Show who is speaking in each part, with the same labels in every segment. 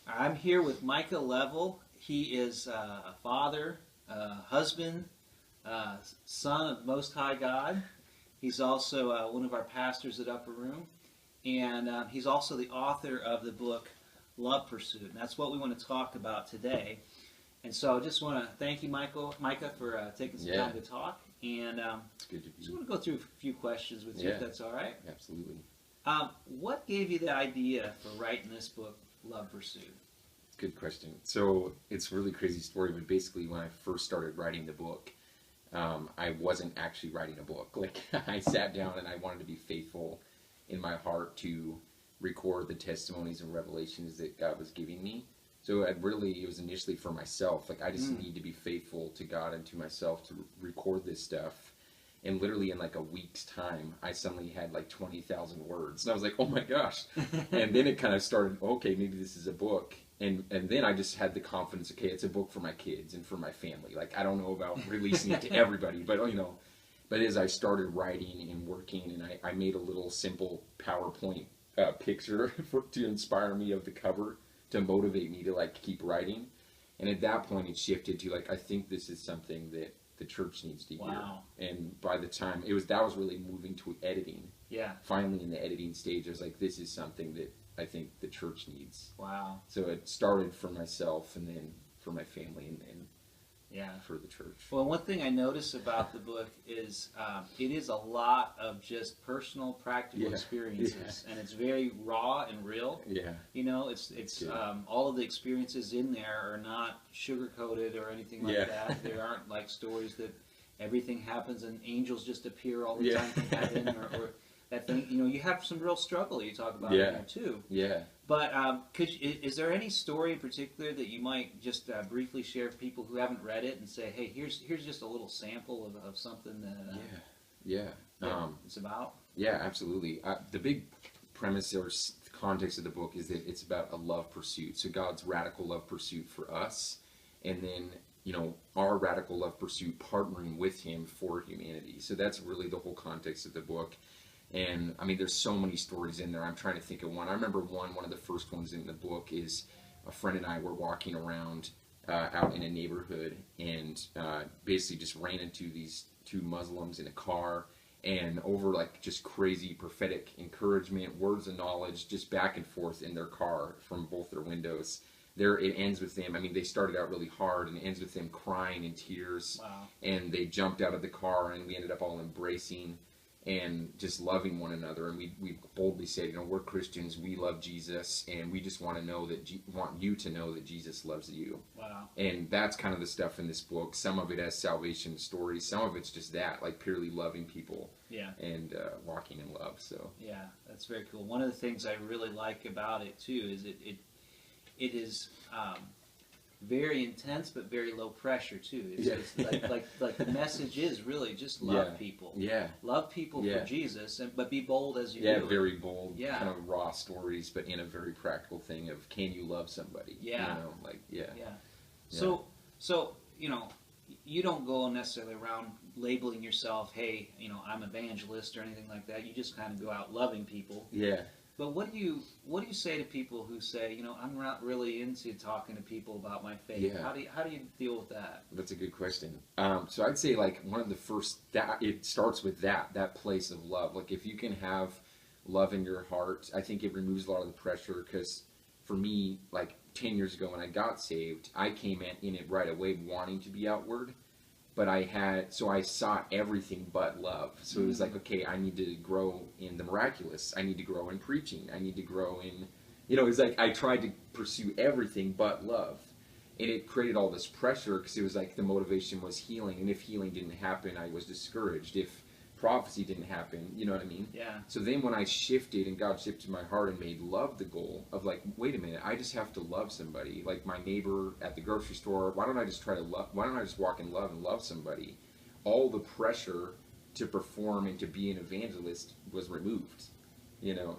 Speaker 1: I'm here with Micah Level. He is a father, husband, son of Most High God. He's also one of our pastors at Upper Room, and he's also the author of the book Love Pursuit. And that's what we want to talk about today. And so I just want to thank you, Micah, for taking some time to talk. And
Speaker 2: It's good to be.
Speaker 1: just want to go through a few questions with you, if that's all right.
Speaker 2: Absolutely.
Speaker 1: What gave you the idea for writing this book, Love Pursuit?
Speaker 2: Good question. So it's a really crazy story, but basically when I first started writing the book, I wasn't actually writing a book. Like I sat down and I wanted to be faithful in my heart to record the testimonies and revelations that God was giving me. So it was initially for myself. Like I just need to be faithful to God and to myself to record this stuff. And literally in like a week's time, I suddenly had like 20,000 words. And I was like, oh my gosh. And then it kind of started, okay, maybe this is a book. And then I just had the confidence, okay, it's a book for my kids and for my family. Like, I don't know about releasing it to everybody, but, but as I started writing and working, and I made a little simple PowerPoint picture to inspire me of the cover, to motivate me to, like, keep writing. And at that point, it shifted to, like, I think this is something that the church needs to hear.
Speaker 1: Wow.
Speaker 2: And by the time, that was really moving to editing.
Speaker 1: Yeah.
Speaker 2: Finally, in the editing stage, I was like, this is something that I think the church needs.
Speaker 1: Wow.
Speaker 2: So it started for myself and then for my family and for the church.
Speaker 1: Well, one thing I notice about the book is it is a lot of just personal, practical experiences, and it's very raw and real.
Speaker 2: Yeah.
Speaker 1: It's all of the experiences in there are not sugar-coated or anything like that. There aren't like stories that everything happens and angels just appear all the time from heaven or that thing. You have some real struggle you talk about in there too.
Speaker 2: Yeah.
Speaker 1: But is there any story in particular that you might just briefly share with people who haven't read it and say, hey, here's just a little sample of something that it's about?
Speaker 2: Yeah, absolutely. The big premise or context of the book is that it's about a love pursuit. So God's radical love pursuit for us, and then our radical love pursuit partnering with Him for humanity. So that's really the whole context of the book. And I mean, there's so many stories in there. I'm trying to think of one. I remember one of the first ones in the book is a friend and I were walking around out in a neighborhood and basically just ran into these two Muslims in a car, and over like just crazy prophetic encouragement, words of knowledge, just back and forth in their car from both their windows. There, it ends with them. I mean, they started out really hard, and it ends with them crying in tears.
Speaker 1: Wow.
Speaker 2: And they jumped out of the car, and we ended up all embracing and just loving one another. And we boldly said, we're Christians, we love Jesus, and we just want to know that want you to know that Jesus loves you.
Speaker 1: Wow.
Speaker 2: And that's kind of the stuff in this book. Some of it has salvation stories. Some of it's just that, like purely loving people.
Speaker 1: Yeah.
Speaker 2: And walking in love. So.
Speaker 1: Yeah, that's very cool. One of the things I really like about it too is it is very intense, but very low pressure too. It's like the message is really just love people.
Speaker 2: Yeah.
Speaker 1: Love people for Jesus, but be bold as you do.
Speaker 2: Yeah, very bold.
Speaker 1: Yeah.
Speaker 2: Kind of raw stories, but in a very practical thing of, can you love somebody?
Speaker 1: Yeah.
Speaker 2: Yeah.
Speaker 1: So you don't go necessarily around labeling yourself, hey, I'm evangelist or anything like that. You just kind of go out loving people.
Speaker 2: Yeah.
Speaker 1: But what do you say to people who say, I'm not really into talking to people about my faith?
Speaker 2: Yeah.
Speaker 1: How do you deal with that?
Speaker 2: That's a good question. So I'd say like one of the first, it starts with that place of love. Like if you can have love in your heart, I think it removes a lot of the pressure, because for me, like 10 years ago when I got saved, I came in it right away wanting to be outward. But I sought everything but love. So it was like, okay, I need to grow in the miraculous. I need to grow in preaching. I need to grow in, it's like I tried to pursue everything but love. And it created all this pressure, because it was like the motivation was healing. And if healing didn't happen, I was discouraged. If prophecy didn't happen, you know what I mean?
Speaker 1: Yeah.
Speaker 2: So then when I shifted and God shifted my heart and made love the goal of like, wait a minute, I just have to love somebody. Like my neighbor at the grocery store, why don't I just walk in love and love somebody? All the pressure to perform and to be an evangelist was removed.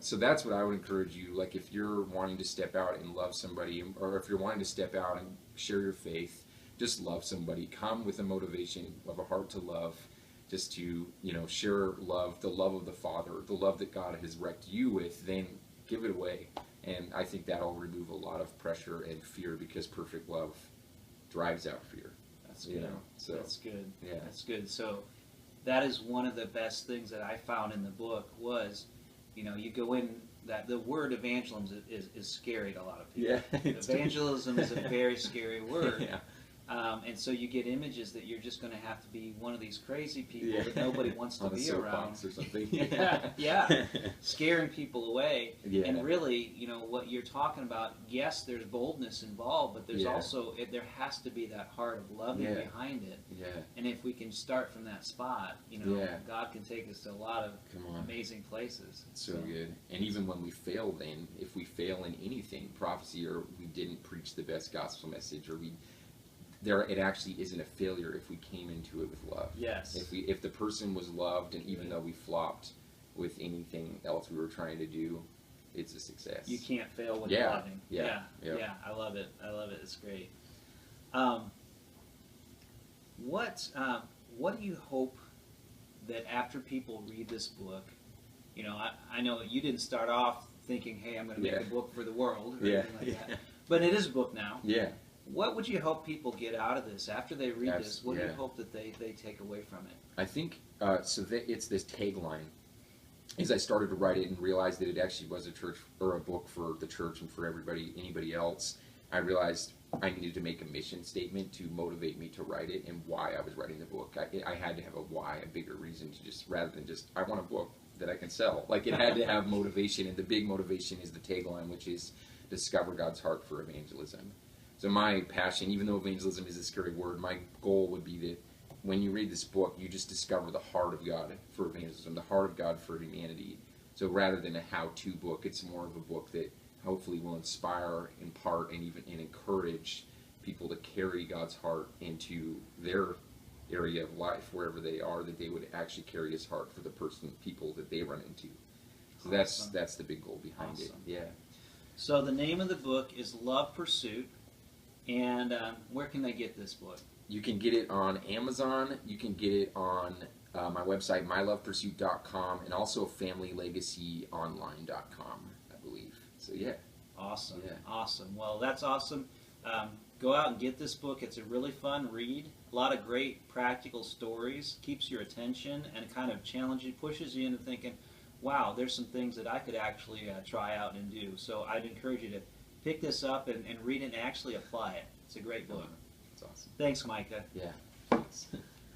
Speaker 2: So that's what I would encourage you. Like if you're wanting to step out and love somebody, or if you're wanting to step out and share your faith, just love somebody. Come with a motivation of a heart to love. Just to, share love, the love of the Father, the love that God has wrecked you with, then give it away. And I think that'll remove a lot of pressure and fear, because perfect love drives out fear.
Speaker 1: That's
Speaker 2: You
Speaker 1: good.
Speaker 2: know, so
Speaker 1: That's good.
Speaker 2: yeah.
Speaker 1: That's good. So that is one of the best things that I found in the book was, you go in, that the word evangelism is scary to a lot of people.
Speaker 2: Yeah, it's
Speaker 1: Evangelism is a very scary word.
Speaker 2: Yeah.
Speaker 1: And so you get images that you're just going to have to be one of these crazy people
Speaker 2: Yeah.
Speaker 1: that nobody wants to
Speaker 2: On a
Speaker 1: be around.
Speaker 2: soapbox or something.
Speaker 1: Yeah, scaring people away.
Speaker 2: Yeah.
Speaker 1: And really, what you're talking about, yes, there's boldness involved, but there's
Speaker 2: Yeah.
Speaker 1: also, there has to be that heart of loving
Speaker 2: Yeah.
Speaker 1: behind it.
Speaker 2: Yeah.
Speaker 1: And if we can start from that spot,
Speaker 2: Yeah.
Speaker 1: God can take us to a lot of
Speaker 2: Come on.
Speaker 1: amazing places.
Speaker 2: So good. And even when we fail, then, if we fail in anything, prophecy, or we didn't preach the best gospel message, or it actually isn't a failure if we came into it with love.
Speaker 1: Yes.
Speaker 2: If the person was loved, and even though we flopped with anything else we were trying to do, it's a success.
Speaker 1: You can't fail with
Speaker 2: Yeah.
Speaker 1: loving.
Speaker 2: Yeah.
Speaker 1: Yeah. I love it. It's great. What do you hope that after people read this book, I know you didn't start off thinking, hey, I'm going to make a book for the world or anything like that, but it is a book now.
Speaker 2: Yeah.
Speaker 1: What would you hope people get out of this after they read
Speaker 2: That's-
Speaker 1: this? What do
Speaker 2: yeah.
Speaker 1: you hope that they take away from it?
Speaker 2: I think it's this tagline. As I started to write it and realized that it actually was a church or a book for the church and for anybody else, I realized I needed to make a mission statement to motivate me to write it, and why I was writing the book. I had to have a why, a bigger reason to just, rather than just, I want a book that I can sell. Like, it had to have motivation, and the big motivation is the tagline, which is discover God's heart for evangelism. So my passion, even though evangelism is a scary word, my goal would be that when you read this book, you just discover the heart of God for evangelism, the heart of God for humanity. So rather than a how-to book, it's more of a book that hopefully will inspire, impart, and encourage people to carry God's heart into their area of life, wherever they are, that they would actually carry His heart for the people that they run into. So
Speaker 1: Awesome.
Speaker 2: that's the big goal behind
Speaker 1: Awesome.
Speaker 2: it. Yeah.
Speaker 1: So the name of the book is Love Pursuit, and where can they get this book?
Speaker 2: You can get it on Amazon. You can get it on my website, mylovepursuit.com, and also familylegacyonline.com, I believe. So, yeah.
Speaker 1: Awesome.
Speaker 2: Yeah.
Speaker 1: Awesome. Well, that's awesome. Go out and get this book. It's a really fun read. A lot of great practical stories. Keeps your attention and kind of challenges, pushes you into thinking, wow, there's some things that I could actually try out and do. So I'd encourage you to pick this up and read it and actually apply it. It's a great book.
Speaker 2: That's awesome.
Speaker 1: Thanks, Micah.
Speaker 2: Yeah. Thanks.